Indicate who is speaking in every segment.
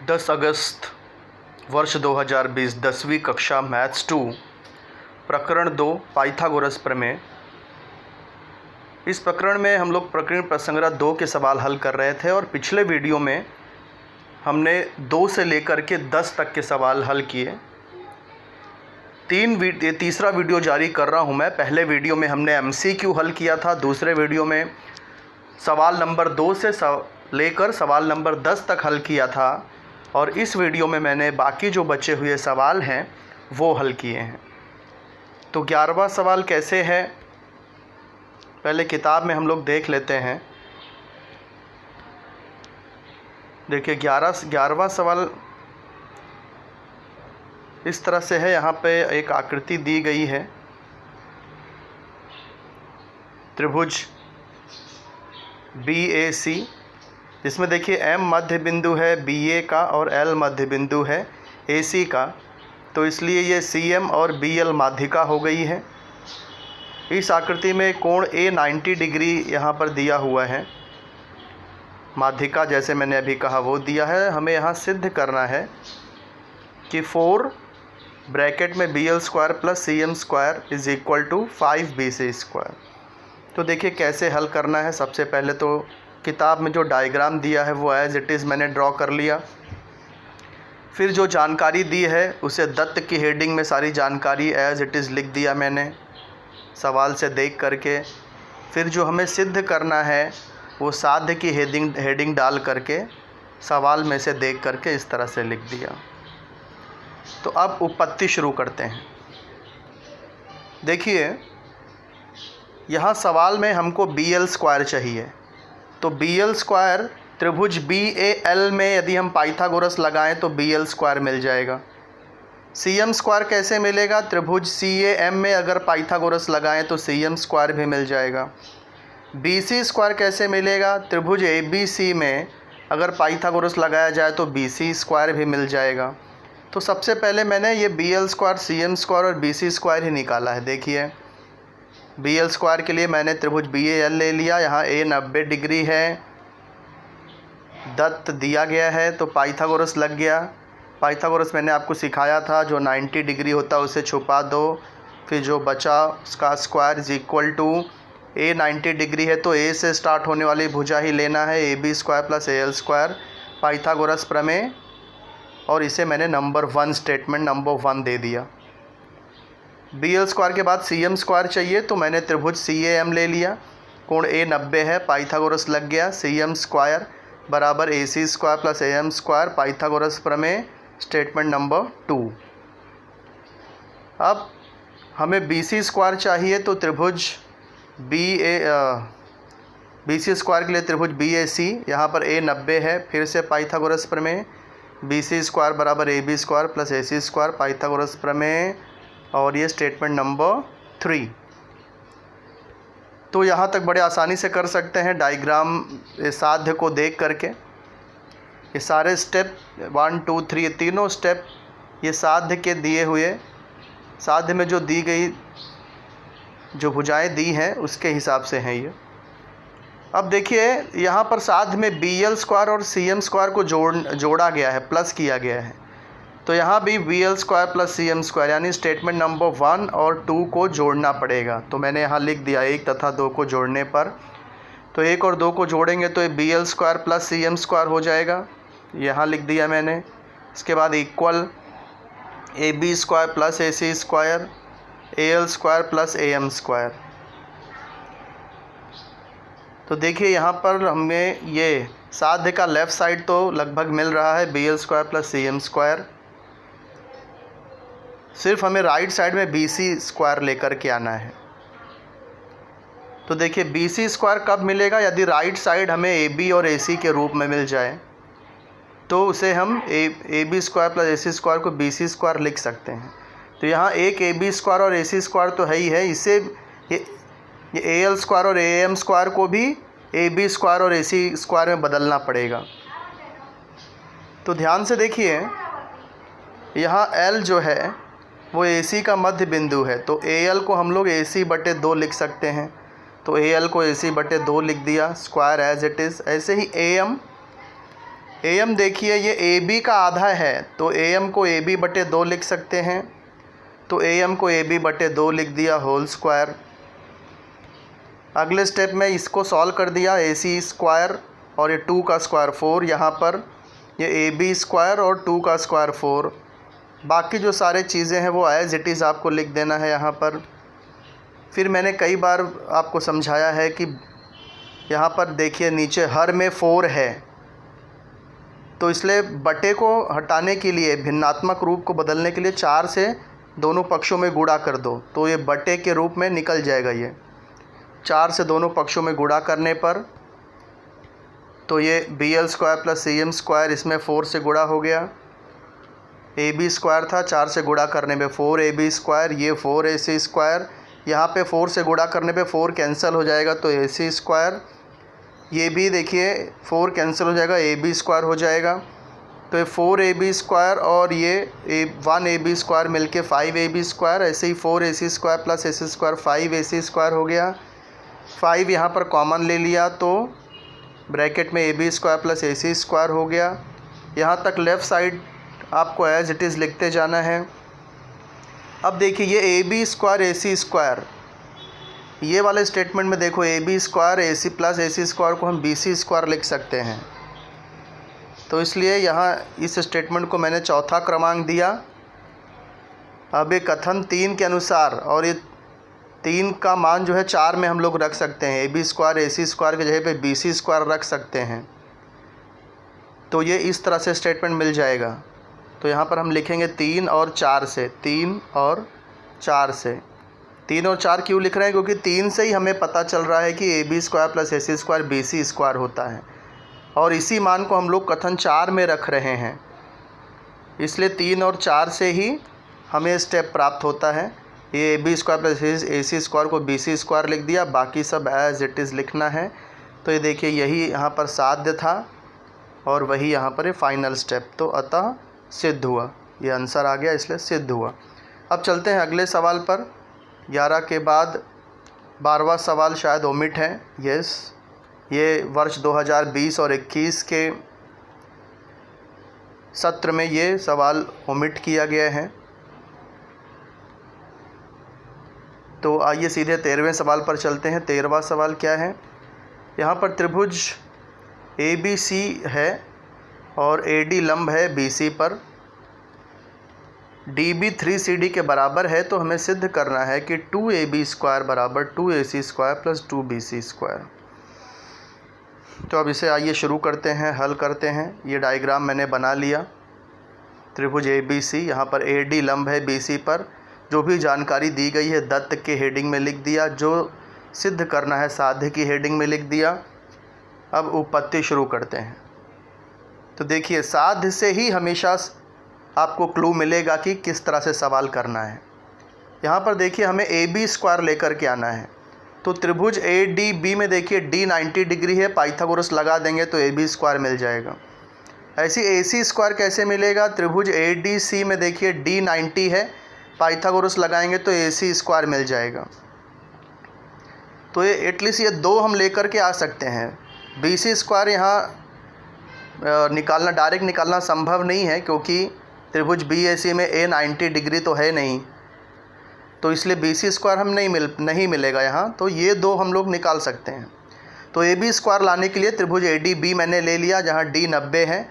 Speaker 1: 10 अगस्त वर्ष 2020 10वीं कक्षा मैथ्स 2 प्रकरण 2 पाइथागोरस प्रमेय। इस प्रकरण में हम लोग प्रकरण प्रसंग्रह 2 के सवाल हल कर रहे थे और पिछले वीडियो में हमने 2 से लेकर के 10 तक के सवाल हल किए। तीसरा वीडियो जारी कर रहा हूं मैं। पहले वीडियो में हमने MCQ हल किया था, दूसरे वीडियो में सवाल नंबर 2 से लेकर सवाल नंबर 10 तक हल किया था और इस वीडियो में मैंने बाकी जो बचे हुए सवाल हैं वो हल किए हैं। तो 11वां सवाल कैसे है, पहले किताब में हम लोग देख लेते हैं। देखिए 11वां सवाल इस तरह से है। यहाँ पे एक आकृति दी गई है, त्रिभुज BAC, जिसमें देखिए M मध्य बिंदु है BA का और L मध्य बिंदु है AC का, तो इसलिए ये CM और BL माध्यिका हो गई है। इस आकृति में कोण A 90 डिग्री यहाँ पर दिया हुआ है, माध्यिका जैसे मैंने अभी कहा वो दिया है। हमें यहाँ सिद्ध करना है कि 4 ब्रैकेट में BL square plus CM square is equal to 5BC square. तो देखिए कैसे हल करना है। सबसे पहले तो किताब में जो डायग्राम दिया है वो एज इट इज़ मैंने ड्रॉ कर लिया। फिर जो जानकारी दी है उसे दत्त की हेडिंग में सारी जानकारी एज इट इज़ लिख दिया मैंने सवाल से देख करके। फिर जो हमें सिद्ध करना है वो साध्य की हेडिंग डाल करके सवाल में से देख करके इस तरह से लिख दिया। तो अब उत्पत्ति शुरू करते हैं। देखिए यहाँ सवाल में हमको BL स्क्वायर चाहिए, तो BL स्क्वायर त्रिभुज BAL में यदि हम पाइथागोरस लगाएं तो BL स्क्वायर मिल जाएगा। CM स्क्वायर कैसे मिलेगा, त्रिभुज CAM में अगर पाइथागोरस लगाएं तो CM स्क्वायर भी मिल जाएगा। BC स्क्वायर कैसे मिलेगा, त्रिभुज ABC में अगर पाइथागोरस लगाया जाए तो BC स्क्वायर भी मिल जाएगा। तो सबसे पहले मैंने ये BL स्क्वायर, CM स्क्वायर और BC स्क्वायर ही निकाला है। देखिए BL स्क्वायर के लिए मैंने त्रिभुज BAL ले लिया। यहाँ A 90 डिग्री है, दत्त दिया गया है तो पाइथागोरस लग गया। पाइथागोरस मैंने आपको सिखाया था, जो 90 डिग्री होता है उसे छुपा दो, फिर जो बचा उसका square is equal to A 90 degree है तो A से स्टार्ट होने वाली भुजा ही लेना है, AB square plus AL square, Pythagoras प्रमेय। और इसे मैंने नंबर 1 स्टेटमेंट नंबर 1 दे दिया। BL स्क्वायर के बाद CM स्क्वायर चाहिए तो मैंने त्रिभुज CAM ले लिया, कोण A 90 है, पाइथागोरस लग गया। CM स्क्वायर बराबर AC square plus AM square, Pythagoras प्रमेय, स्टेटमेंट नंबर 2। अब हमें BC स्क्वायर चाहिए तो त्रिभुज BC स्क्वायर के लिए त्रिभुज BAC, यहाँ पर A 90 है, फिर से पाइथागोरस प्रमेय, BC स्क्वायर बराबर AB square plus AC square, Pythagoras प्रमेय, और ये स्टेटमेंट नंबर 3। तो यहाँ तक बड़े आसानी से कर सकते हैं डायग्राम साध्य को देख करके। ये सारे स्टेप 1 2 3 ये तीनों स्टेप ये साध्य के दिए हुए, साध्य में जो दी गई जो भुजाएं दी हैं उसके हिसाब से हैं ये। अब देखिए यहाँ पर साध्य में BL स्क्वायर और CM स्क्वायर को जोड़ा गया है, प्लस किया गया है। तो यहाँ भी BL square plus CM square यानी स्टेटमेंट नंबर 1 और 2 को जोड़ना पड़ेगा। तो मैंने यहाँ लिख दिया 1 तथा 2 को जोड़ने पर, तो 1 और 2 को जोड़ेंगे तो ये BL square plus CM square हो जाएगा, यहाँ लिख दिया मैंने। इसके बाद equal AB square plus AC square, AL square plus AM square. तो देखिए यहाँ पर हमें ये साध्य का लेफ़्ट साइड तो लगभग मिल रहा है, BL square plus CM square. सिर्फ हमें राइट साइड में BC स्क्वायर लेकर के आना है। तो देखिए BC स्क्वायर कब मिलेगा, यदि राइट साइड हमें AB और AC के रूप में मिल जाए तो उसे हम AB square plus AC square को BC स्क्वायर लिख सकते हैं। तो यहाँ एक AB स्क्वायर और AC स्क्वायर तो है ही है, इसे ये AL स्क्वायर और AM स्क्वायर को भी AB स्क्वायर और AC स्क्वायर में बदलना पड़ेगा। तो ध्यान से देखिए यहाँ L जो है वो AC का मध्य बिंदु है, तो AL को हम लोग AC/2 लिख सकते हैं। तो AL को AC/2 लिख दिया, स्क्वायर एज इट इज़। ऐसे ही AM AM देखिए ये AB का आधा है, तो AM को AB बटे 2 लिख सकते हैं। तो AM को AB बटे 2 लिख दिया होल स्क्वायर। अगले स्टेप में इसको सॉल्व कर दिया, AC स्क्वायर और ये 2 का स्क्वायर 4, यहाँ पर ये AB स्क्वायर और 2 का स्क्वायर 4। बाकी जो सारे चीज़ें हैं वो एज इट इज़ आपको लिख देना है यहाँ पर। फिर मैंने कई बार आपको समझाया है कि यहाँ पर देखिए नीचे हर में 4 है, तो इसलिए बटे को हटाने के लिए, भिन्नात्मक रूप को बदलने के लिए 4 से दोनों पक्षों में गुणा कर दो, तो ये बटे के रूप में निकल जाएगा। ये 4 से दोनों पक्षों में गुणा करने पर तो ये BL square plus CM square, इसमें 4 से गुणा हो गया। AB स्क्वायर था, 4 से गुणा करने पे 4AB स्क्वायर, ये 4AC स्क्वायर, यहाँ पे 4 से गुणा करने पे 4 कैंसिल हो जाएगा तो AC स्क्वायर। ये भी देखिए 4 कैंसिल हो जाएगा, AB स्क्वायर हो जाएगा। तो ये 4AB स्क्वायर और ये 1AB स्क्वायर मिलके 5AB स्क्वायर, ऐसे ही 4AC square plus AC square 5AC square हो गया। 5 यहाँ पर कॉमन ले लिया तो ब्रैकेट में AB square plus AC square हो गया। यहाँ तक लेफ़्ट साइड आपको एज इट इज़ लिखते जाना है। अब देखिए ये AB स्क्वायर AC स्क्वायर, ये वाले स्टेटमेंट में देखो AB square AC plus AC square को हम BC स्क्वायर लिख सकते हैं, तो इसलिए यहाँ इस स्टेटमेंट को मैंने चौथा क्रमांक दिया। अब ये कथन 3 के अनुसार, और ये 3 का मान जो है 4 में हम लोग रख सकते हैं, AB स्क्वायर AC स्क्वायर की जगह पे BC स्क्वायर रख सकते हैं, तो ये इस तरह से स्टेटमेंट मिल जाएगा। तो यहाँ पर हम लिखेंगे 3 और 4 से, 3 और 4 से। 3 और 4 क्यों लिख रहे हैं? क्योंकि 3 से ही हमें पता चल रहा है कि AB square plus AC square BC square होता है, और इसी मान को हम लोग कथन 4 में रख रहे हैं, इसलिए 3 और 4 से ही हमें स्टेप प्राप्त होता है। ये AB square plus AC square को BC स्क्वायर लिख दिया, बाकी सब एज इट इज़ लिखना है। तो ये देखिए यही यहाँ पर साध्य था और वही यहाँ पर फाइनल स्टेप, तो अतः सिद्ध हुआ, ये आंसर आ गया, इसलिए सिद्ध हुआ। अब चलते हैं अगले सवाल पर। 11 के बाद 12वां सवाल शायद ओमिट है, यस, ये वर्ष 2020 और 21 के सत्र में ये सवाल ओमिट किया गया है। तो आइए सीधे 13वें सवाल पर चलते हैं। 13वां सवाल क्या है? यहाँ पर त्रिभुज ABC है और AD लंब है BC पर, DB 3CD के बराबर है, तो हमें सिद्ध करना है कि 2AB स्क्वायर बराबर 2AC square plus 2BC square. तो अब इसे आइए शुरू करते हैं, हल करते हैं। ये डायग्राम मैंने बना लिया, त्रिभुज ABC, यहाँ पर AD लंब है BC पर, जो भी जानकारी दी गई है दत्त के हेडिंग में लिख दिया, जो सिद्ध करना है साध्य की हेडिंग में लिख दिया। अब उपपत्ति शुरू करते हैं। तो देखिए साध्य से ही हमेशा आपको क्लू मिलेगा कि किस तरह से सवाल करना है। यहाँ पर देखिए हमें AB स्क्वायर लेकर के आना है, तो त्रिभुज ADB में देखिए D 90 डिग्री है, पाइथागोरस लगा देंगे तो AB स्क्वायर मिल जाएगा। ऐसी AC स्क्वायर कैसे मिलेगा? त्रिभुज ADC में देखिए D 90 है, पाइथागोरस लगाएंगे तो AC स्क्वायर मिल जाएगा। तो ये एटलीस्ट ये 2 हम लेकर के आ सकते हैं। BC स्क्वायर यहाँ निकालना, डायरेक्ट निकालना संभव नहीं है, क्योंकि त्रिभुज BAC में A 90 डिग्री तो है नहीं, तो इसलिए BC स्क्वायर हम नहीं मिलेगा यहाँ। तो ये 2 हम लोग निकाल सकते हैं। तो AB स्क्वायर लाने के लिए त्रिभुज ADB मैंने ले लिया, जहाँ D 90 है,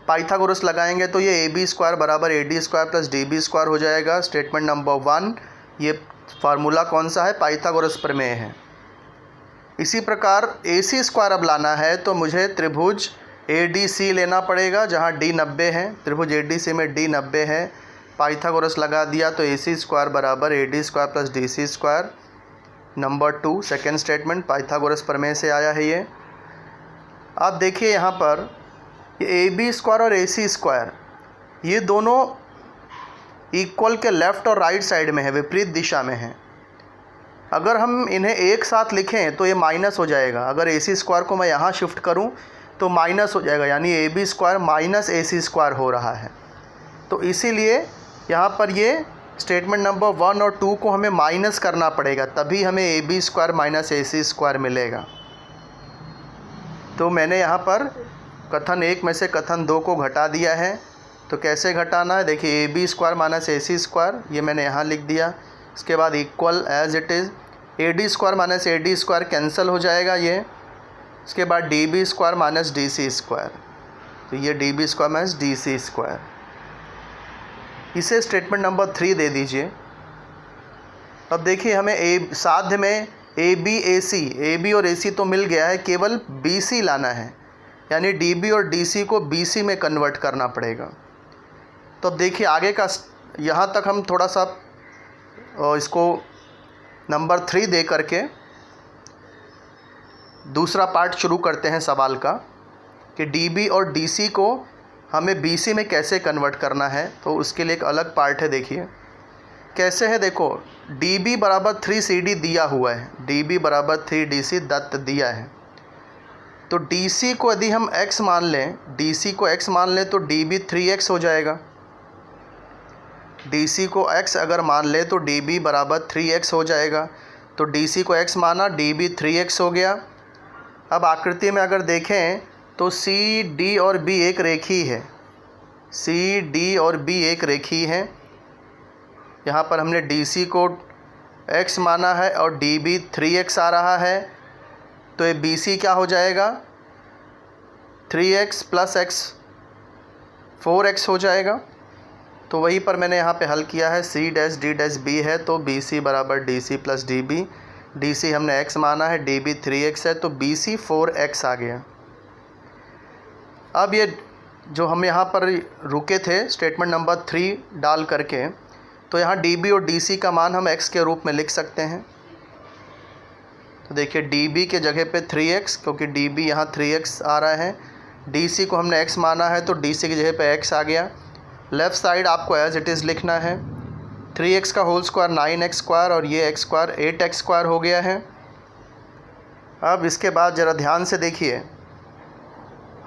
Speaker 1: पाइथागोरस लगाएंगे तो ये AB स्क्वायर बराबर AD square plus DB square हो जाएगा। स्टेटमेंट नंबर 1, ये फार्मूला कौन सा है? पाइथागोरस प्रमेय है। इसी प्रकार AC स्क्वायर अब लाना है तो मुझे त्रिभुज ADC लेना पड़ेगा, जहाँ D 90 है, त्रिभुज ADC में D 90 है, पाइथागोरस लगा दिया तो AC स्क्वायर बराबर AD square plus DC square. Number 2 second statement Pythagoras प्रमेय से आया है ये। अब देखिए यहाँ पर ये AB स्क्वायर और AC स्क्वायर, ये दोनों इक्वल के लेफ़्ट और राइट साइड में है, विपरीत दिशा में है। अगर हम इन्हें एक साथ लिखें तो ये माइनस हो जाएगा। अगर AC स्क्वायर को मैं यहाँ शिफ्ट करूँ तो माइनस हो जाएगा, यानी AB square minus AC square हो रहा है। तो इसीलिए यहाँ पर ये स्टेटमेंट नंबर 1 और 2 को हमें माइनस करना पड़ेगा, तभी हमें AB square minus AC square मिलेगा। तो मैंने यहाँ पर कथन 1 में से कथन 2 को घटा दिया है। तो कैसे घटाना है, देखिए A B square minus A C square, ये मैंने यहाँ लिख दिया। इसके बाद equal as it is A D square minus A D square cancel हो जाएगा ये। इसके बाद D B square minus D C square, तो ये D B square minus D C square. इसे स्टेटमेंट नंबर 3 दे दीजिए। अब देखिए हमें साध्य में ए बी और ए सी तो मिल गया है, केवल बी सी लाना है, यानी डी बी और डी सी को बी सी में कन्वर्ट करना पड़ेगा। तो अब देखिए आगे का यहाँ तक हम थोड़ा सा इसको नंबर 3 दे करके दूसरा पार्ट शुरू करते हैं सवाल का कि डी बी और डी सी को हमें बी सी में कैसे कन्वर्ट करना है। तो उसके लिए एक अलग पार्ट है, देखिए कैसे है। देखो डी बी बराबर 3 सी डी दिया हुआ है, डी बी बराबर 3 डी सी दत्त दिया है। तो डी सी को यदि हम x मान लें, डी सी को x मान लें तो डी बी 3x हो जाएगा। डी सी को x अगर मान ले तो डी बी बराबर 3x हो जाएगा। तो डी सी को x माना, डी बी 3x हो गया। अब आकृति में अगर देखें तो सी डी और बी एक रेखी है, सी डी और बी एक रेखी है। यहाँ पर हमने डी सी को x माना है और डी बी 3x आ रहा है, तो ये बी सी क्या हो जाएगा, 3x प्लस x 4x हो जाएगा। तो वहीं पर मैंने यहाँ पे हल किया है, C dash D dash B है तो बी सी बराबर D C plus D B. D C हमने x माना है, डी बी 3x है तो बी सी 4x आ गया। अब ये जो हम यहाँ पर रुके थे स्टेटमेंट नंबर 3 डाल करके, तो यहाँ डी बी और डी सी का मान हम x के रूप में लिख सकते हैं। तो देखिए डी बी के जगह पे 3x, क्योंकि डी बी यहाँ 3x आ रहा है। डी सी को हमने x माना है तो डी सी की जगह पे x आ गया। लेफ़्ट साइड आपको एज इट इज़ लिखना है। 3x का होल स्क्वायर 9x स्क्वायर और ये x स्क्वायर 8x स्क्वायर हो गया है। अब इसके बाद ज़रा ध्यान से देखिए,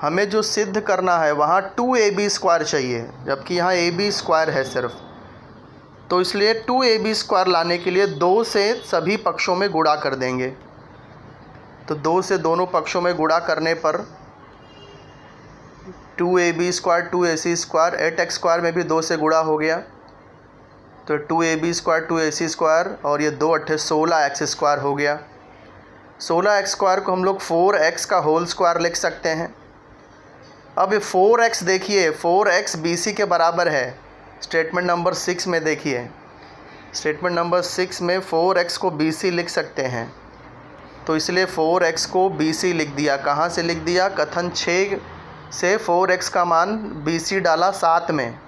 Speaker 1: हमें जो सिद्ध करना है वहाँ 2ab स्क्वायर चाहिए, जबकि यहाँ ab स्क्वायर है सिर्फ। तो इसलिए 2ab स्क्वायर लाने के लिए 2 से सभी पक्षों में गुणा कर देंगे। तो 2 से दोनों पक्षों में गुणा करने पर 2ab square 2ac square 8x square में भी 2 से गुणा हो गया। तो 2ab स्क्वायर 2ac स्क्वायर और ये 2 अट्ठे 16x स्क्वायर हो गया। 16x स्क्वायर को हम लोग 4x का होल स्क्वायर लिख सकते हैं। अब ये 4x देखिए, 4x bc के बराबर है। स्टेटमेंट नंबर 6 में देखिए, स्टेटमेंट नंबर 6 में 4x को bc लिख सकते हैं। तो इसलिए 4x को bc लिख दिया। कहाँ से लिख दिया, कथन 6 से 4x का मान bc डाला 7 में।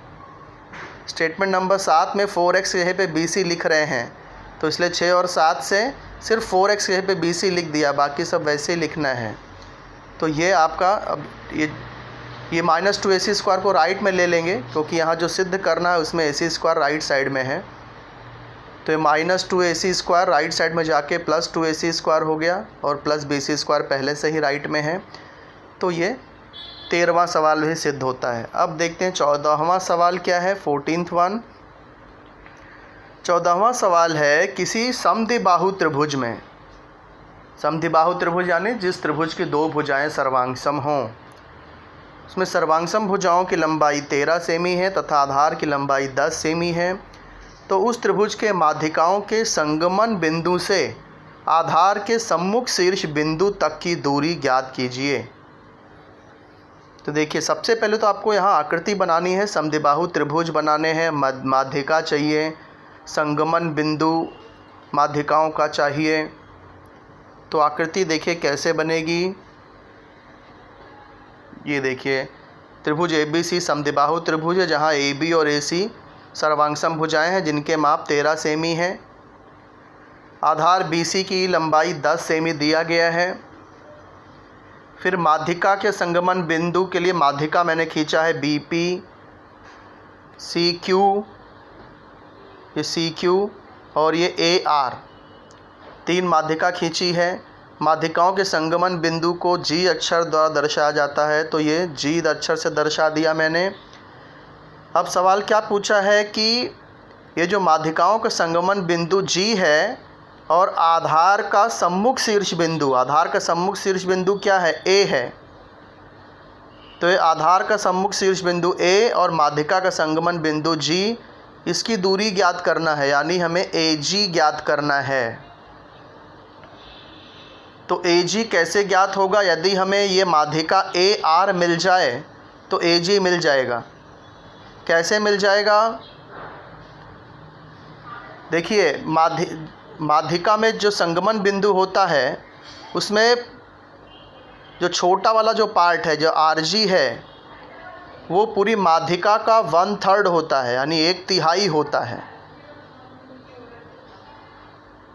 Speaker 1: स्टेटमेंट नंबर 7 में 4x यहीं पे bc लिख रहे हैं, तो इसलिए 6 और 7 से सिर्फ 4x यहीं पे bc लिख दिया, बाकी सब वैसे ही लिखना है। तो ये आपका अब ये -2ac स्क्वायर को राइट में ले लेंगे, क्योंकि यहाँ जो सिद्ध करना है उसमें ac स्क्वायर राइट साइड में है। तो ये -2ac स्क्वायर राइट साइड में जाके +2ac स्क्वायर हो गया और +bc स्क्वायर पहले से ही राइट में है। तो ये 13वां सवाल भी सिद्ध होता है। अब देखते हैं 14वां सवाल क्या है, 14th वन। 14वां सवाल है, किसी समद्विबाहु त्रिभुज में, समद्विबाहु त्रिभुज यानी जिस त्रिभुज की 2 भुजाएं सर्वांगसम हों, उसमें सर्वांगसम भुजाओं की लंबाई 13 सेमी है तथा आधार की लंबाई 10 सेमी है। तो उस त्रिभुज के माध्यिकाओं के संगमन बिंदु से आधार के सम्मुख शीर्ष बिंदु तक की दूरी ज्ञात कीजिए। तो देखिए सबसे पहले तो आपको यहाँ आकृति बनानी है, समद्विबाहु त्रिभुज बनाने हैं, माध्यिका चाहिए, संगमन बिंदु माध्यिकाओं का चाहिए। तो आकृति देखिए कैसे बनेगी। ये देखिए त्रिभुज ABC समद्विबाहु त्रिभुज है, जहाँ AB और AC सर्वांगसम भुजाएं हैं जिनके माप 13 सेमी हैं। आधार BC की लंबाई 10 सेमी दिया गया है। फिर माध्यिका के संगमन बिंदु के लिए माध्यिका मैंने खींचा है BP, CQ, ये CQ और ये AR, 3 माध्यिका खींची है। माध्यिकाओं के संगमन बिंदु को G अक्षर द्वारा दर्शाया जाता है, तो ये G अक्षर से दर्शा दिया मैंने। अब सवाल क्या पूछा है कि ये जो माध्यिकाओं का संगमन बिंदु G है और आधार का सम्मुख शीर्ष बिंदु, आधार का सम्मुख शीर्ष बिंदु क्या है, A है। तो ये आधार का सम्मुख शीर्ष बिंदु ए और माध्यिका का संगमन बिंदु जी, इसकी दूरी ज्ञात करना है, यानी हमें AG ज्ञात करना है। तो AG कैसे ज्ञात होगा? यदि हमें ये माध्यिका AR मिल जाए तो AG मिल जाएगा। कैसे मिल जाएगा? देखिए, माध्यिका में जो संगमन बिंदु होता है उसमें जो छोटा वाला जो पार्ट है, जो RG है, वो पूरी माध्यिका का 1/3 होता है, यानी 1/3 होता है।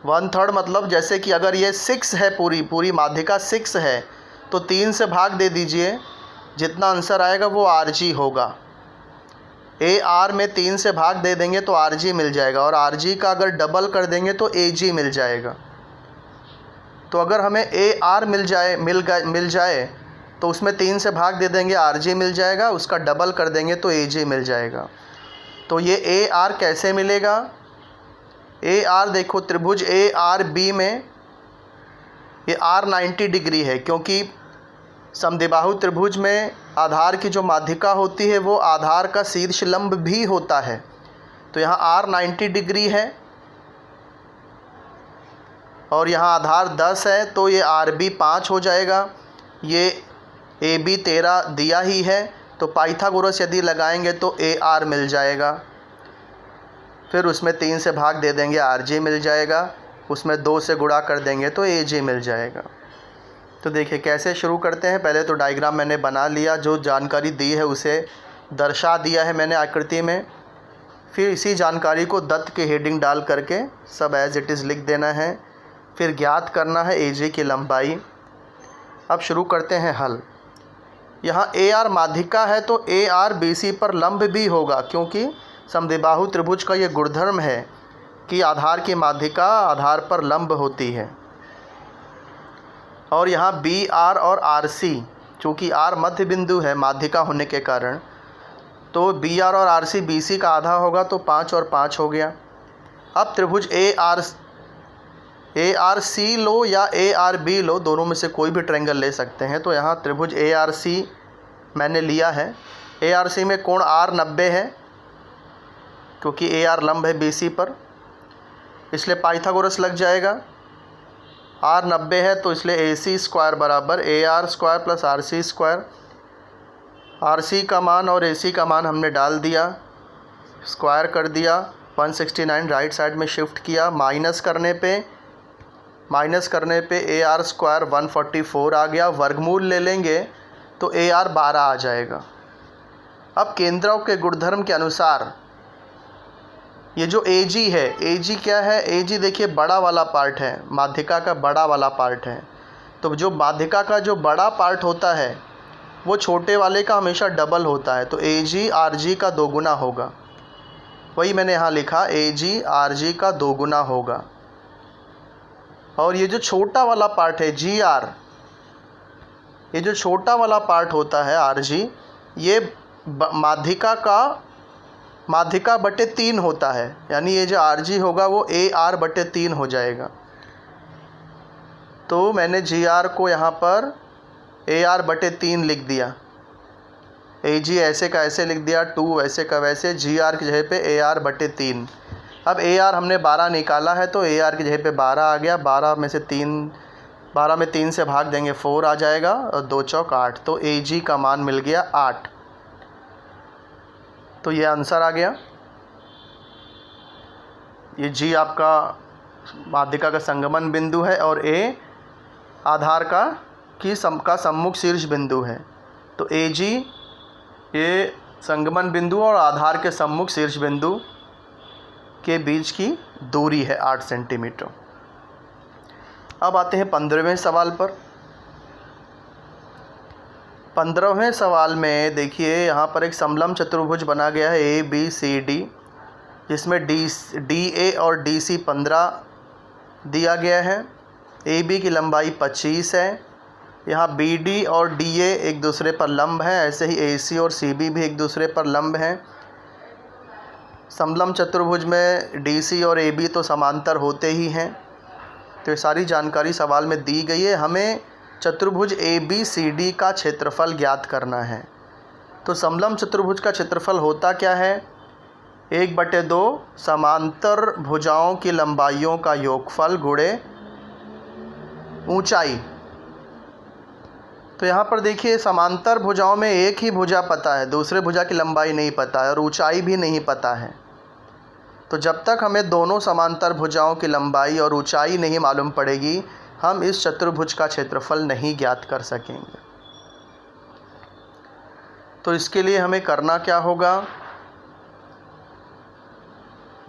Speaker 1: 1/3 मतलब जैसे कि अगर ये 6 है, पूरी माध्यिका 6 है, तो 3 से भाग दे दीजिए, जितना आंसर आएगा वो RG होगा। AR में 3 से भाग दे देंगे तो RG मिल जाएगा, और RG का अगर डबल कर देंगे तो AG मिल जाएगा। तो अगर हमें AR मिल जाए तो उसमें 3 से भाग दे देंगे, RG मिल जाएगा, उसका डबल कर देंगे तो AG मिल जाएगा। तो ये AR कैसे मिलेगा? AR देखो, त्रिभुज ARB में ये R 90 डिग्री है, क्योंकि समद्विबाहु त्रिभुज में आधार की जो माध्यिका होती है वो आधार का शीर्ष लंब भी होता है। तो यहाँ R 90 डिग्री है और यहाँ आधार 10 है, तो ये RB 5 हो जाएगा। ये AB 13 दिया ही है, तो पाइथागोरस यदि लगाएंगे तो AR मिल जाएगा। फिर उसमें 3 से भाग दे देंगे, RG मिल जाएगा, उसमें 2 से गुणा कर देंगे तो AG मिल जाएगा। तो देखिए कैसे शुरू करते हैं। पहले तो डायग्राम मैंने बना लिया, जो जानकारी दी है उसे दर्शा दिया है मैंने आकृति में। फिर इसी जानकारी को दत्त के हेडिंग डाल करके सब एज इट इज़ लिख देना है। फिर ज्ञात करना है AG की लंबाई। अब शुरू करते हैं हल। यहाँ AR माध्यिका है तो AR BC पर लंब भी होगा, क्योंकि समद्विबाहु त्रिभुज का ये गुणधर्म है कि आधार की माध्यिका आधार पर लंब होती है। और यहाँ BR और RC, चूँकि R मध्य बिंदु है माध्यिका होने के कारण, तो BR और RC BC का आधा होगा, तो 5 और 5 हो गया। अब त्रिभुज ARC लो या ARB लो, दोनों में से कोई भी ट्रायंगल ले सकते हैं। तो यहाँ त्रिभुज ARC मैंने लिया है। ARC में कोण R 90 है, क्योंकि AR लंब है BC पर, इसलिए पाइथागोरस लग जाएगा। R 90 है तो इसलिए AC स्क्वायर बराबर AR square plus RC square. RC का मान और AC का मान हमने डाल दिया, स्क्वायर कर दिया, 169 राइट साइड में शिफ्ट किया। माइनस करने पे AR स्क्वायर 144 आ गया। वर्गमूल ले लेंगे तो AR 12 आ जाएगा। अब केंद्रों के गुणधर्म के अनुसार ये जो AG है, AG क्या है? AG देखिए बड़ा वाला पार्ट है, माध्यिका का बड़ा वाला पार्ट है। तो जो माध्यिका का जो बड़ा पार्ट होता है वो छोटे वाले का हमेशा डबल होता है, तो AG RG का 2 गुना होगा। वही मैंने यहाँ लिखा, AG RG का 2 गुना होगा। और ये जो छोटा वाला पार्ट है GR, ये जो छोटा वाला पार्ट होता है RG, ये माध्यिका बटे 3 होता है, यानी ये जो RG होगा वो AR बटे 3 हो जाएगा। तो मैंने GR को यहाँ पर AR बटे 3 लिख दिया, AG ऐसे का ऐसे लिख दिया, 2 वैसे का वैसे, GR की जगह पे AR बटे 3। अब AR हमने 12 निकाला है तो AR की जगह पे 12 आ गया। 12 में 3 से भाग देंगे 4 आ जाएगा, और 2 चौक 8, तो AG का मान मिल गया 8। तो ये आंसर आ गया। ये G आपका माध्यिका का संगमन बिंदु है और A आधार का सम्मुख शीर्ष बिंदु है। तो AG ये संगमन बिंदु और आधार के सम्मुख शीर्ष बिंदु के बीच की दूरी है 8 सेंटीमीटर। अब आते हैं 15वें सवाल पर। 15वें सवाल में देखिए यहाँ पर एक समलंब चतुर्भुज बना गया है ABCD, जिसमें DA और DC 15 दिया गया है। AB की लंबाई 25 है। यहाँ BD और DA एक दूसरे पर लंब हैं, ऐसे ही AC और CB भी एक दूसरे पर लंब हैं। समलंब चतुर्भुज में DC और AB तो समांतर होते ही हैं। तो ये सारी जानकारी सवाल में दी गई है। हमें चतुर्भुज ABCD का क्षेत्रफल ज्ञात करना है। तो समलंब चतुर्भुज का क्षेत्रफल होता क्या है? 1/2 समांतर भुजाओं की लंबाइयों का योगफल गुणे ऊंचाई। तो यहाँ पर देखिए समांतर भुजाओं में एक ही भुजा पता है, दूसरे भुजा की लंबाई नहीं पता है और ऊंचाई भी नहीं पता है। तो जब तक हमें दोनों समांतर भुजाओं की लंबाई और ऊंचाई नहीं मालूम पड़ेगी, हम इस चतुर्भुज का क्षेत्रफल नहीं ज्ञात कर सकेंगे। तो इसके लिए हमें करना क्या होगा?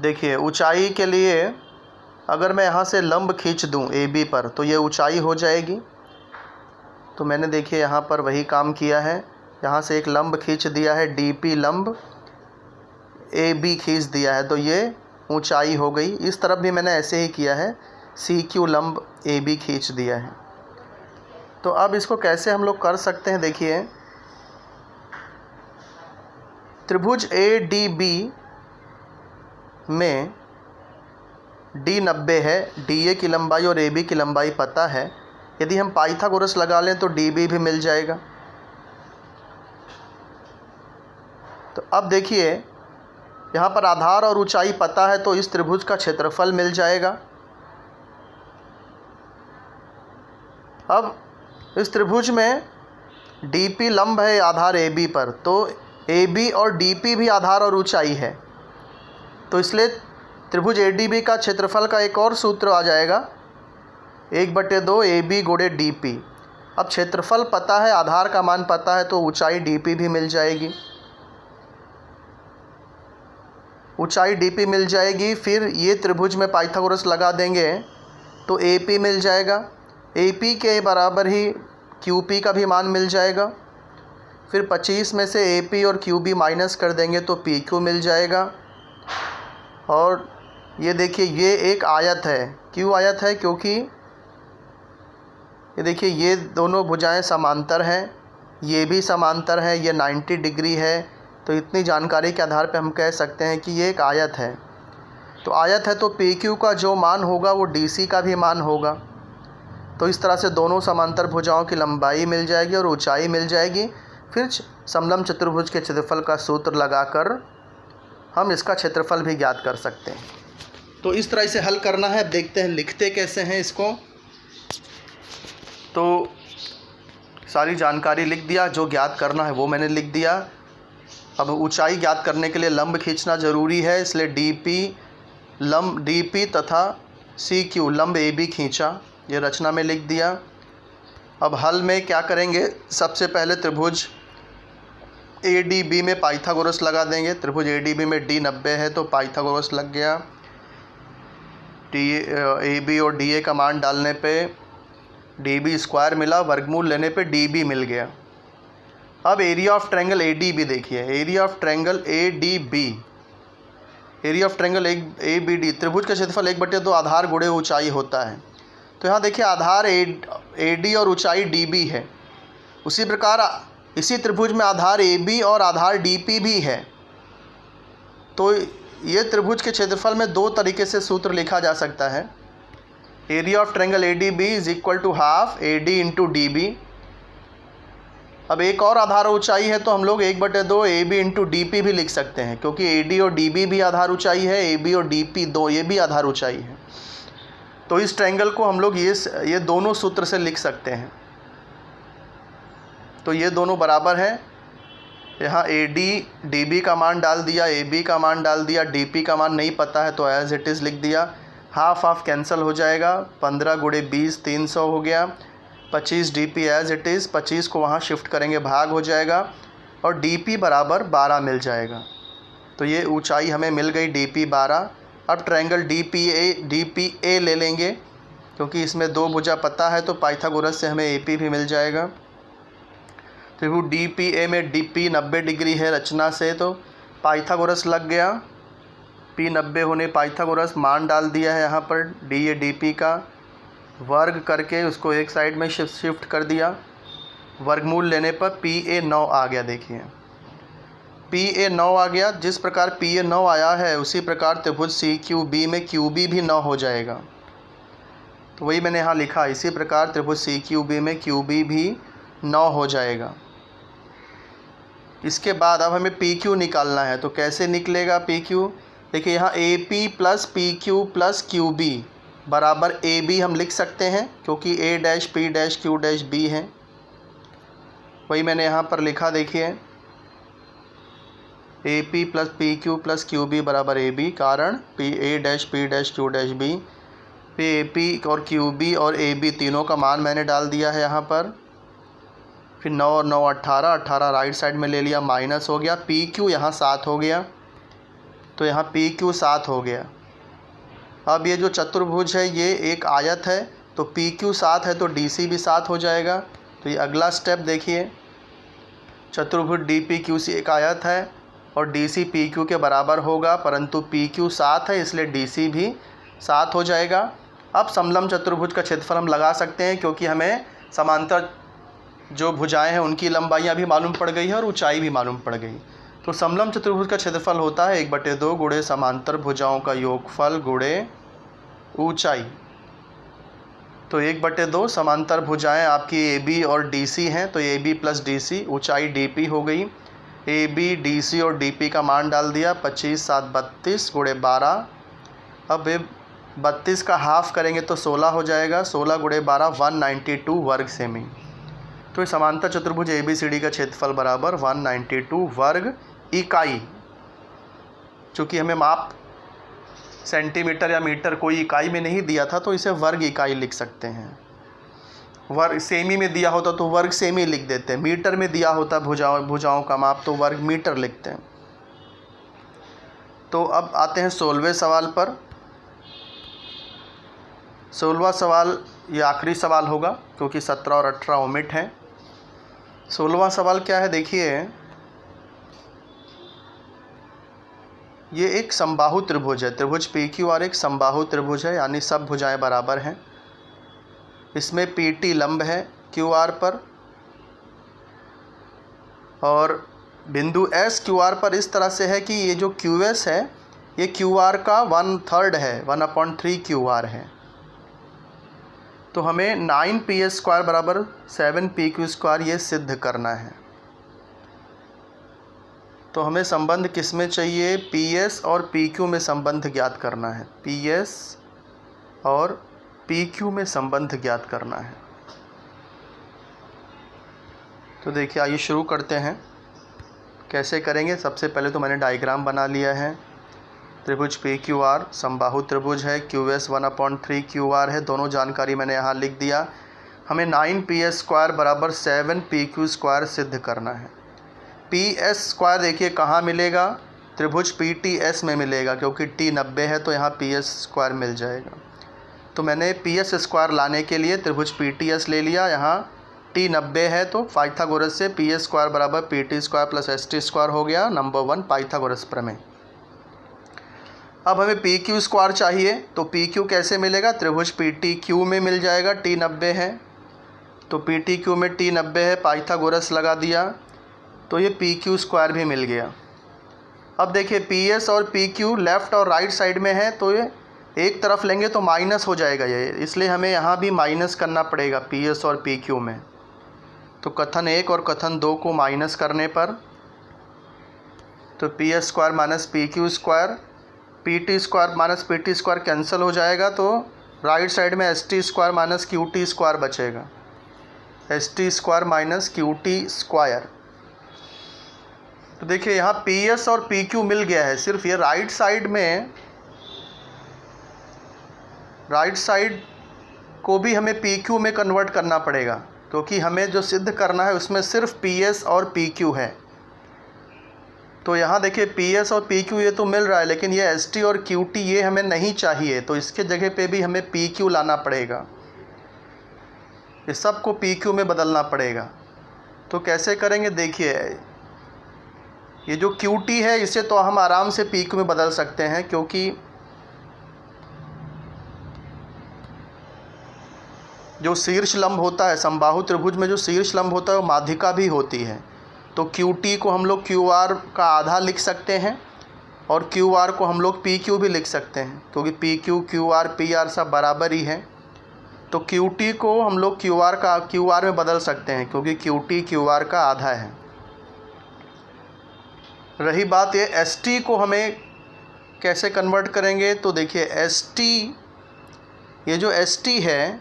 Speaker 1: देखिए ऊंचाई के लिए अगर मैं यहाँ से लंब खींच दूँ AB पर तो ये ऊंचाई हो जाएगी। तो मैंने देखिए यहाँ पर वही काम किया है, यहाँ से एक लंब खींच दिया है DP लंब, AB खींच दिया है, तो ये ऊंचाई हो गई। इस तरफ भी मैंने ऐसे ही किया है, CQ लंब AB खींच दिया है। तो अब इसको कैसे हम लोग कर सकते हैं? देखिए त्रिभुज ADB में D 90 है, DA की लंबाई और AB की लंबाई पता है। यदि हम पाइथागोरस लगा लें तो DB भी मिल जाएगा। तो अब देखिए यहाँ पर आधार और ऊंचाई पता है, तो इस त्रिभुज का क्षेत्रफल मिल जाएगा। अब इस त्रिभुज में DP लंब है आधार AB पर, तो AB और DP भी आधार और ऊंचाई है। तो इसलिए त्रिभुज ADB का क्षेत्रफल का एक और सूत्र आ जाएगा, 1/2 AB गुणे DP। अब क्षेत्रफल पता है, आधार का मान पता है, तो ऊंचाई DP भी मिल जाएगी। ऊंचाई DP मिल जाएगी। फिर ये त्रिभुज में पाइथागोरस लगा देंगे तो AP मिल जाएगा। AP के बराबर ही QP का भी मान मिल जाएगा। फिर 25 में से AP और QB माइनस कर देंगे तो PQ मिल जाएगा। और ये देखिए ये एक आयत है। क्यों आयत है? क्योंकि ये देखिए ये दोनों भुजाएं समांतर हैं, ये भी समांतर है, ये 90 डिग्री है। तो इतनी जानकारी के आधार पे हम कह सकते हैं कि ये एक आयत है। तो आयत है तो PQ का जो मान होगा वो DC का भी मान होगा। तो इस तरह से दोनों समांतर भुजाओं की लंबाई मिल जाएगी और ऊंचाई मिल जाएगी। फिर समलंब चतुर्भुज के क्षेत्रफल का सूत्र लगाकर हम इसका क्षेत्रफल भी ज्ञात कर सकते हैं। तो इस तरह से हल करना है। अब देखते हैं लिखते कैसे हैं इसको। तो सारी जानकारी लिख दिया, जो ज्ञात करना है वो मैंने लिख दिया। अब ऊंचाई ज्ञात करने के लिए लंब खींचना ज़रूरी है, इसलिए DP तथा CQ लंब AB खींचा, ये रचना में लिख दिया। अब हल में क्या करेंगे? सबसे पहले त्रिभुज ADB में पाइथागोरस लगा देंगे। त्रिभुज ADB में D 90 है तो पाइथागोरस लग गया। AB और DA का मान डालने पे DB स्क्वायर मिला, वर्गमूल लेने पे DB मिल गया। अब एरिया ऑफ ट्रायंगल ADB देखिए, area of triangle ADB, area of triangle ABD, त्रिभुज का क्षेत्रफल 1/2 आधार गुणे ऊंचाई होता है। तो यहाँ देखिए आधार AD और ऊंचाई DB है। उसी प्रकार इसी त्रिभुज में आधार AB और आधार DP भी है। तो ये त्रिभुज के क्षेत्रफल में दो तरीके से सूत्र लिखा जा सकता है। Area of triangle ADB is equal to half AD into DB। अब एक और आधार ऊंचाई है तो हम लोग 1/2 AB इंटू DP भी लिख सकते हैं, क्योंकि AD और DB भी आधार ऊंचाई है, AB और DP दो ये भी आधार ऊंचाई है। तो इस ट्रायंगल को हम लोग ये दोनों सूत्र से लिख सकते हैं। तो ये दोनों बराबर हैं। यहाँ AD DB का मान डाल दिया, AB का मान डाल दिया, DP का मान नहीं पता है तो एज इट इज़ लिख दिया। हाफ हाफ कैंसिल हो जाएगा, 15 गुणे 20 300 हो गया। 25 DP एज इट इज़, 25 को वहाँ शिफ्ट करेंगे भाग हो जाएगा और DP बराबर 12 मिल जाएगा। तो ये ऊंचाई हमें मिल गई DP 12। अब ट्रायंगल DPA ले लेंगे, क्योंकि इसमें दो भुजा पता है तो पाइथागोरस से हमें AP भी मिल जाएगा। त्रिभुज DPA में DP 90 डिग्री है रचना से, तो पाइथागोरस लग गया। P 90 होने पाइथागोरस मान डाल दिया है यहाँ पर DA DP का, वर्ग करके उसको एक साइड में शिफ्ट कर दिया। वर्गमूल लेने पर PA 9 आ गया। देखिए PA 9 आ गया। जिस प्रकार PA 9 आया है उसी प्रकार त्रिभुज CQB में QB भी 9 हो जाएगा। तो वही मैंने यहाँ लिखा, इसी प्रकार त्रिभुज CQB में QB भी 9 हो जाएगा। इसके बाद अब हमें पी क्यू निकालना है। तो कैसे निकलेगा पी क्यू? देखिए यहाँ A P plus P Q plus Q B बराबर ए बी हम लिख सकते हैं, क्योंकि A dash P dash Q dash B है। वही मैंने यहाँ पर लिखा, देखिए A P plus P Q plus Q B बराबर ए बी, कारण P A dash P dash Q dash B. फिर ए पी और क्यू बी और ए बी तीनों का मान मैंने डाल दिया है यहाँ पर। फिर 9 और 9 18, 18 राइट साइड में ले लिया, माइनस हो गया। पी क्यू यहाँ 7 हो गया, तो यहाँ पी क्यू 7 हो गया। अब ये जो चतुर्भुज है ये एक आयत है, तो पी क्यू 7 है तो डी सी भी 7 हो जाएगा। तो ये अगला स्टेप देखिए, चतुर्भुज डी पी क्यू सी एक आयत है और डी सी पी क्यू के बराबर होगा, परंतु पी क्यू 7 है इसलिए डी सी भी 7 हो जाएगा। अब समलंब चतुर्भुज का क्षेत्रफल हम लगा सकते हैं, क्योंकि हमें समांतर जो भुजाएं हैं उनकी लंबाइयाँ भी मालूम पड़ गई है और ऊंचाई भी मालूम पड़ गई। तो समलंब चतुर्भुज का क्षेत्रफल होता है 1/2 गुणे समांतर भुजाओं का योगफल गुणे ऊंचाई। तो 1/2 समांतर भुजाएं आपकी ए बी और डी सी हैं, तो A B plus D C, ऊंचाई डी पी हो गई। ए बी डी सी और डी पी का मान डाल दिया, 25 7 32 गुणे 12। अब 32 का हाफ करेंगे तो 16 हो जाएगा, 16 गुणे 12 192 वर्ग सेमी। तो इस समांतर चतुर्भुज ए बी सी डी का क्षेत्रफल बराबर 192 वर्ग इकाई। चूँकि हमें माप सेंटीमीटर या मीटर कोई इकाई में नहीं दिया था, तो इसे वर्ग इकाई लिख सकते हैं। वर्ग सेमी में दिया होता तो वर्ग सेमी लिख देते हैं, मीटर में दिया होता भुजाओं का माप तो वर्ग मीटर लिखते हैं। तो अब आते हैं 16वें सवाल पर। 16वां सवाल ये आखिरी सवाल होगा, क्योंकि 17 और 18 ओमिट हैं। 16वां सवाल क्या है, देखिए ये एक समबाहु त्रिभुज है। त्रिभुज पी क्यू आर एक समबाहु त्रिभुज है, यानी सब भुजाएं बराबर हैं। इसमें पी टी लंब है क्यू आर पर, और बिंदु एस क्यू आर पर इस तरह से है कि ये जो क्यू एस है ये क्यू आर का 1/3 है, 1/3 क्यू आर है। तो हमें 9 पी एस स्क्वायर बराबर 7 पी क्यू स्क्वायर ये सिद्ध करना है। तो हमें संबंध किस में चाहिए? पी एस और पी क्यू में संबंध ज्ञात करना है। पी एस और पी क्यू में संबंध ज्ञात करना है। तो देखिए आइए शुरू करते हैं। कैसे करेंगे? सबसे पहले तो मैंने डायग्राम बना लिया है। त्रिभुज पी क्यू आर समबाहु त्रिभुज है, क्यू एस 1/3 क्यू आर है, दोनों जानकारी मैंने यहाँ लिख दिया। हमें 9 पी एस स्क्वायर बराबर 7 पी क्यू स्क्वायर सिद्ध करना है। पी एस स्क्वायर देखिए कहाँ मिलेगा? त्रिभुज पी टी एस में मिलेगा, क्योंकि टी 90 है तो यहाँ पी एस स्क्वायर मिल जाएगा। तो मैंने पी एस स्क्वायर लाने के लिए त्रिभुज पी टी एस ले लिया। यहाँ टी 90 है तो पाइथागोरस से पी एस स्क्वायर बराबर P T square plus S T square हो गया। नंबर 1 पाइथागोरस प्रमेय। अब हमें पी क्यू स्क्वायर चाहिए, तो पी क्यू कैसे मिलेगा? त्रिभुज पी टी क्यू में मिल जाएगा, टी 90 है तो पी टी क्यू में टी 90 है, पाइथागोरस लगा दिया तो ये पी क्यू स्क्वायर भी मिल गया। अब देखिए पी एस और पी क्यू लेफ़्ट और राइट साइड में है, तो ये एक तरफ लेंगे तो माइनस हो जाएगा ये, इसलिए हमें यहाँ भी माइनस करना पड़ेगा पी एस और पी क्यू में। तो कथन 1 और कथन 2 को माइनस करने पर तो P S square minus P Q square, P T square minus P T square cancel हो जाएगा, तो राइट साइड में S T square minus Q T square बचेगा। S T square minus Q T square. तो देखिए यहाँ P S और P Q मिल गया है, सिर्फ ये राइट साइड को भी हमें पी क्यू में कन्वर्ट करना पड़ेगा, क्योंकि हमें जो सिद्ध करना है उसमें सिर्फ पी एस और पी क्यू है। तो यहाँ देखिए पी एस और पी क्यू ये तो मिल रहा है, लेकिन ये एस टी और क्यू टी ये हमें नहीं चाहिए, तो इसके जगह पे भी हमें पी क्यू लाना पड़ेगा। इस सब को पी क्यू में बदलना पड़ेगा। तो कैसे करेंगे? देखिए ये जो क्यू टी है इसे तो हम आराम से पी क्यू में बदल सकते हैं, क्योंकि जो शीर्ष लंब होता है समबाहु त्रिभुज में, जो शीर्ष लंब होता है वो माध्यिका भी होती है। तो क्यू टी को हम लोग क्यू आर का आधा लिख सकते हैं और क्यू आर को हम लोग पी क्यू भी लिख सकते हैं, क्योंकि P Q Q R P R सब बराबर ही है। तो क्यू टी को हम लोग क्यू आर में बदल सकते हैं, क्योंकि क्यू टी क्यू आर का आधा है। रही बात ये ST को हमें कैसे कन्वर्ट करेंगे, तो देखिए ST, ये जो ST है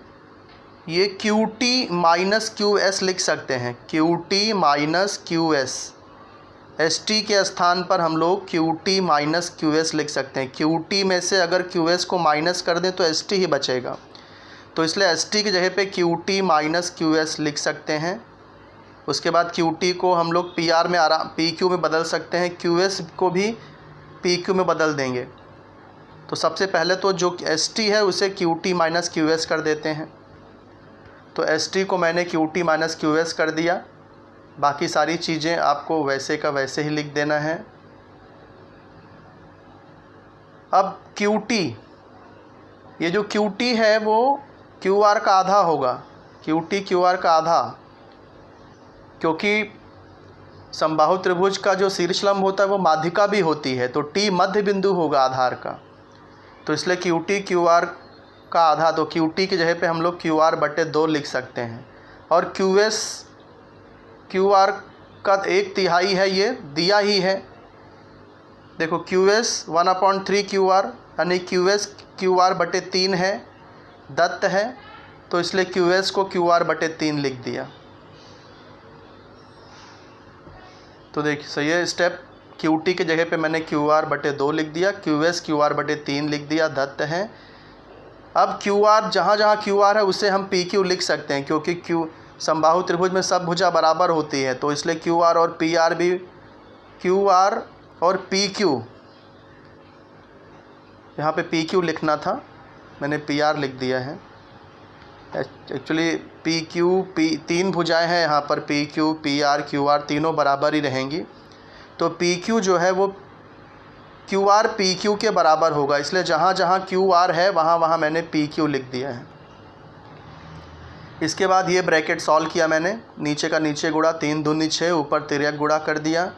Speaker 1: ये QT माइनस QS लिख सकते हैं, QT माइनस QS। ST के स्थान पर हम लोग QT माइनस QS लिख सकते हैं। QT में से अगर QS को माइनस कर दें तो ST ही बचेगा, तो इसलिए ST की जगह पे QT माइनस QS लिख सकते हैं। उसके बाद QT को हम लोग PR में PQ में बदल सकते हैं, QS को भी PQ में बदल देंगे। तो सबसे पहले तो जो ST है उसे QT माइनस QS कर देते हैं। तो ST को मैंने QT माइनस QS कर दिया, बाकी सारी चीज़ें आपको वैसे का वैसे ही लिख देना है। अब QT, ये जो QT है वो QR का आधा होगा, QT QR का आधा, क्योंकि समबाहु त्रिभुज का जो शीर्षलंब होता है वो माध्यिका भी होती है, तो T मध्य बिंदु होगा आधार का, तो इसलिए QT QR का आधा, तो QT की जगह पे हम लोग QR/2 लिख सकते हैं। और QS QR का 1/3 है, ये दिया ही है। देखो QS 1/3 QR, यानी QS QR/3 है, दत्त है, तो इसलिए QS को QR/3 लिख दिया। तो देखिए सही है स्टेप, QT की जगह पे मैंने QR/2 लिख दिया, QS QR/3 लिख दिया, दत्त है। अब QR, जहाँ जहाँ QR है उसे हम PQ लिख सकते हैं, क्योंकि समबाहु त्रिभुज में सब भुजा बराबर होती है, तो इसलिए QR और PR भी, QR और PQ, यहाँ पे PQ लिखना था, मैंने PR लिख दिया है। एक्चुअली तीन भुजाएं हैं यहाँ पर, PQ PR QR तीनों बराबर ही रहेंगी, तो PQ जो है वो QR PQ के बराबर होगा, इसलिए जहाँ जहाँ QR है वहाँ वहाँ मैंने PQ लिख दिया है। इसके बाद ये ब्रैकेट सॉल्व किया मैंने, नीचे का नीचे गुणा 3 दूनी 6, ऊपर तिर्यक गुणा कर दिया।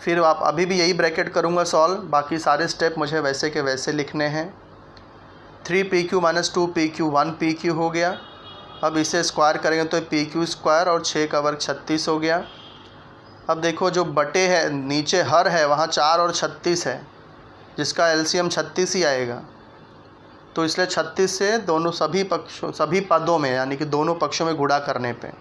Speaker 1: फिर आप अभी भी यही ब्रैकेट करूँगा सॉल्व, बाकी सारे स्टेप मुझे वैसे के वैसे लिखने हैं। 3PQ माइनस 2PQ 1PQ हो गया। अब इसे स्क्वायर करेंगे तो PQ स्क्वायर और 6 का वर्ग 36 हो गया। अब देखो जो बटे है, नीचे हर है, वहाँ 4 और 36 है, जिसका LCM 36 ही आएगा, तो इसलिए 36 से दोनों सभी पदों में, यानी कि दोनों पक्षों में गुणा करने पे,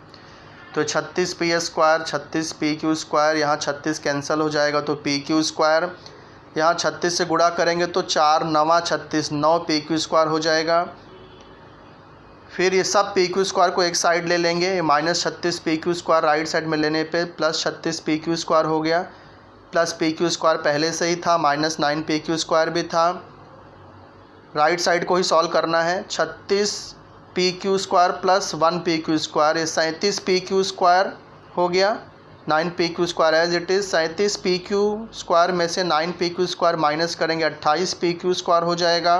Speaker 1: तो 36PS स्क्वायर 36PQ स्क्वायर, यहाँ 36 कैंसिल हो जाएगा तो PQ स्क्वायर, यहाँ 36 से गुणा करेंगे तो 4 9 36 9PQ स्क्वायर हो जाएगा। फिर ये सब PQ स्क्वायर को एक साइड ले लेंगे, minus 36PQ square right side में लेने पे प्लस 36PQ स्क्वायर हो गया, प्लस PQ स्क्वायर पहले से ही था, माइनस 9PQ स्क्वायर भी था। राइट साइड को ही सॉल्व करना है, 36PQ square plus 1PQ square, ये 37PQ स्क्वायर हो गया, 9PQ square as it is. 37PQ square में से 9PQ स्क्वायर माइनस करेंगे, 28PQ स्क्वायर हो जाएगा।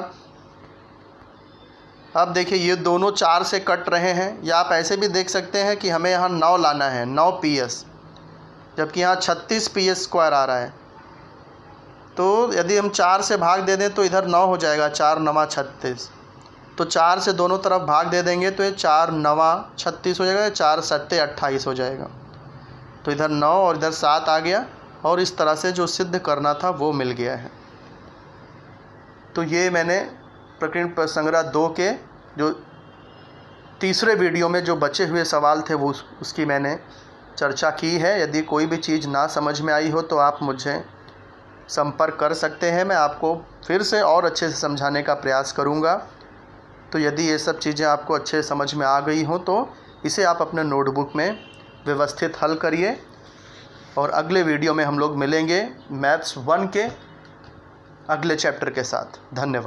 Speaker 1: अब देखिए ये दोनों 4 से कट रहे हैं, या आप ऐसे भी देख सकते हैं कि हमें यहाँ 9 लाना है, 9PS, जबकि यहाँ 36PS स्क्वायर आ रहा है। तो यदि हम 4 से भाग दे दें तो इधर 9 हो जाएगा, 4 9 36, तो 4 से दोनों तरफ भाग दे देंगे तो ये 4 9 36 हो जाएगा, 4 7 28 हो जाएगा। तो इधर 9 और इधर 7 आ गया, और इस तरह से जो सिद्ध करना था वो मिल गया है। तो ये मैंने प्रकीर्ण संग्रह 2 के जो तीसरे वीडियो में जो बचे हुए सवाल थे वो उसकी मैंने चर्चा की है। यदि कोई भी चीज़ ना समझ में आई हो तो आप मुझे संपर्क कर सकते हैं, मैं आपको फिर से और अच्छे से समझाने का प्रयास करूंगा। तो यदि ये सब चीज़ें आपको अच्छे समझ में आ गई हो तो इसे आप अपने नोटबुक में व्यवस्थित हल करिए, और अगले वीडियो में हम लोग मिलेंगे मैथ्स 1 के अगले चैप्टर के साथ। धन्यवाद।